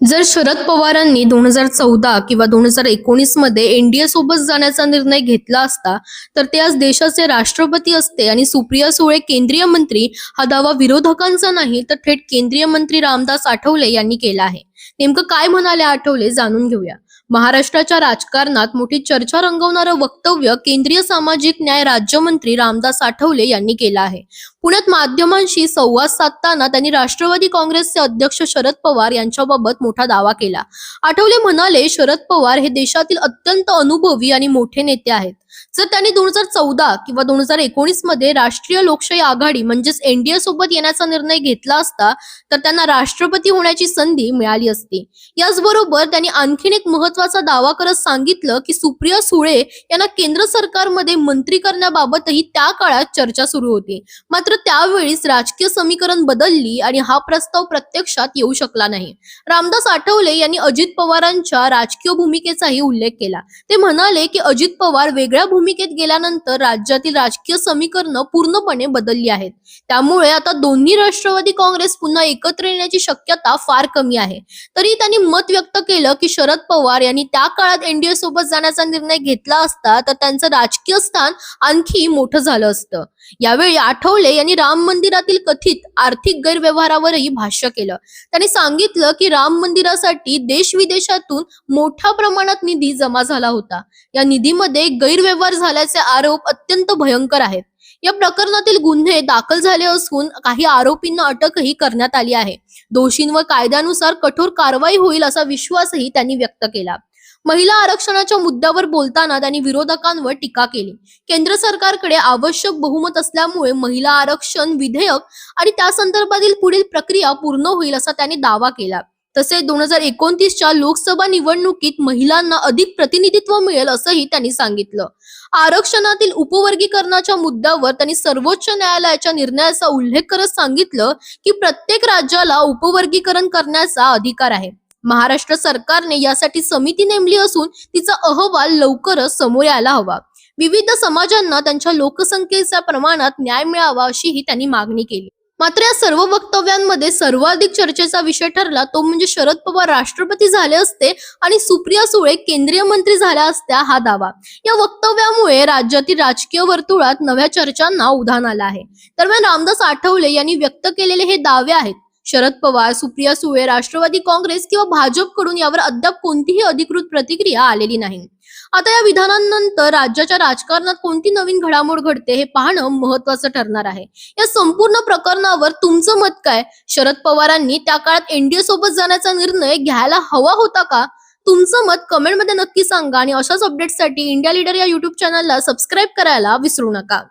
जर शरद पवारांनी 2014 किंवा 2019 मध्ये एनडीए सोबत जाण्याचा निर्णय घेतला असता तर ते आज देशाचे राष्ट्रपती असते आणि सुप्रिया सुळे केंद्रीय मंत्री हा दावा विरोधकांचा नाही तर थेट केंद्रीय मंत्री रामदास आठवले यांनी केला आहे। नेमकं काय म्हणाले आठवले जाणून घेऊया। महाराष्ट्राच्या राजकारणात मोठी चर्चा रंगवणारं वक्तव्य केंद्रीय सामाजिक न्याय राज्यमंत्री रामदास आठवले यांनी केलं आहे। पुण्यात माध्यमांशी संवाद साधताना त्यांनी राष्ट्रवादी काँग्रेसचे अध्यक्ष शरद पवार यांच्याबाबत मोठा दावा केला। आठवले म्हणाले, शरद पवार हे देशातील अत्यंत अनुभवी आणि मोठे नेते आहेत। जर त्यांनी 2014 किंवा 2019 मध्ये राष्ट्रीय लोकशाही आघाडी म्हणजेच एनडीए सोबत येण्याचा निर्णय घेतला असता तर त्यांना राष्ट्रपती होण्याची संधी मिळाली असती। याचबरोबर त्यांनी आणखीन एक महत्त्वाचा दावा करत सांगितलं की सुप्रिया सुळे यांना केंद्र सरकारमध्ये मंत्री करण्याबाबतही त्या काळात चर्चा सुरू होती, मात्र त्यावेळीच राजकीय समीकरण बदलली आणि हा प्रस्ताव प्रत्यक्षात येऊ शकला नाही। रामदास आठवले यांनी अजित पवारांच्या राजकीय भूमिकेचाही उल्लेख केला। ते म्हणाले की अजित पवार वेगळ्या भूमिकेत गेल्यानंतर राज्यातील राजकीय समीकरणं पूर्णपणे बदलली आहेत, त्यामुळे आता दोन्ही राष्ट्रवादी काँग्रेस पुन्हा एकत्र येण्याची शक्यता फार कमी आहे। तरी त्यांनी मत व्यक्त केलं की शरद पवार यांनी त्या काळात एनडीए सोबत जाण्याचा निर्णय घेतला असता तर त्यांचं राजकीय स्थान आणखी मोठं झालं असतं। यावेळी आठवले यांनी राम मंदिरातील कथित आर्थिक गैरव्यवहारावरही भाष्य केलं। त्यांनी सांगितलं की राम मंदिरासाठी देश विदेशातून मोठ्या प्रमाणात निधी जमा झाला होता। या निधीमध्ये गैरव्यवहार झाल्याचे आरोप अत्यंत भयंकर आहेत। या प्रकरणातील गुन्हे दाखल झाले असून काही आरोपींना अटकही करण्यात आली आहे। दोषींवर कायद्यानुसार कठोर कारवाई होईल असा विश्वासही त्यांनी व्यक्त केला। महिला आरक्षणाच्या मुद्द्यावर बोलताना त्यांनी विरोधकांवर टीका केली। केंद्र सरकारकडे आवश्यक बहुमत असल्यामुळे महिला आरक्षण विधेयक आणि त्या संदर्भातील पुढील प्रक्रिया पूर्ण होईल असा त्यांनी दावा केला। तसेच 2029च्या लोकसभा निवडणुकीत महिलांना अधिक प्रतिनिधित्व मिळेल असंही त्यांनी सांगितलं। आरक्षणातील उपवर्गीकरणाच्या मुद्द्यावर त्यांनी सर्वोच्च न्यायालयाच्या निर्णयाचा उल्लेख करत सांगितलं की प्रत्येक राज्याला उपवर्गीकरण करण्याचा अधिकार आहे। महाराष्ट्र सरकारने यासाठी समिती नेमली असून तिचा अहवाल लवकरच समोर यायला हवा। विविध समाजांना त्यांच्या लोकसंख्येच्या प्रमाणात न्याय मिळावा अशीही त्यांनी मागणी केली। मात्र या सर्व वक्तव्यांमध्ये सर्वाधिक चर्चेचा विषय ठरला तो म्हणजे शरद पवार राष्ट्रपती झाले असते आणि सुप्रिया सुळे केंद्रीय मंत्री झाल्या असत्या हा दावा। या वक्तव्यामुळे राज्यातील राजकीय वर्तुळात नव्या चर्चांना उधाण आलं आहे। दरम्यान रामदास आठवले यांनी व्यक्त केलेले हे दावे आहेत। शरद पवार, सुप्रिया सुळे, राष्ट्रवादी काँग्रेस किंवा भाजपकडून यावर अद्याप कोणतीही अधिकृत प्रतिक्रिया आलेली नाही। आता या विधानांनंतर राज्याच्या राजकारणात कोणती नवीन घडामोड घडते हे पाहणं महत्त्वाचं ठरणार आहे। या संपूर्ण प्रकरणावर तुमचं मत काय? शरद पवारांनी त्या काळात एनडीए सोबत जाण्याचा निर्णय घ्यायला हवा होता का? तुमचं मत कमेंटमध्ये नक्की सांगा आणि अशाच अपडेट्ससाठी इंडिया लीडर या YouTube चॅनलला सबस्क्राईब करायला विसरू नका।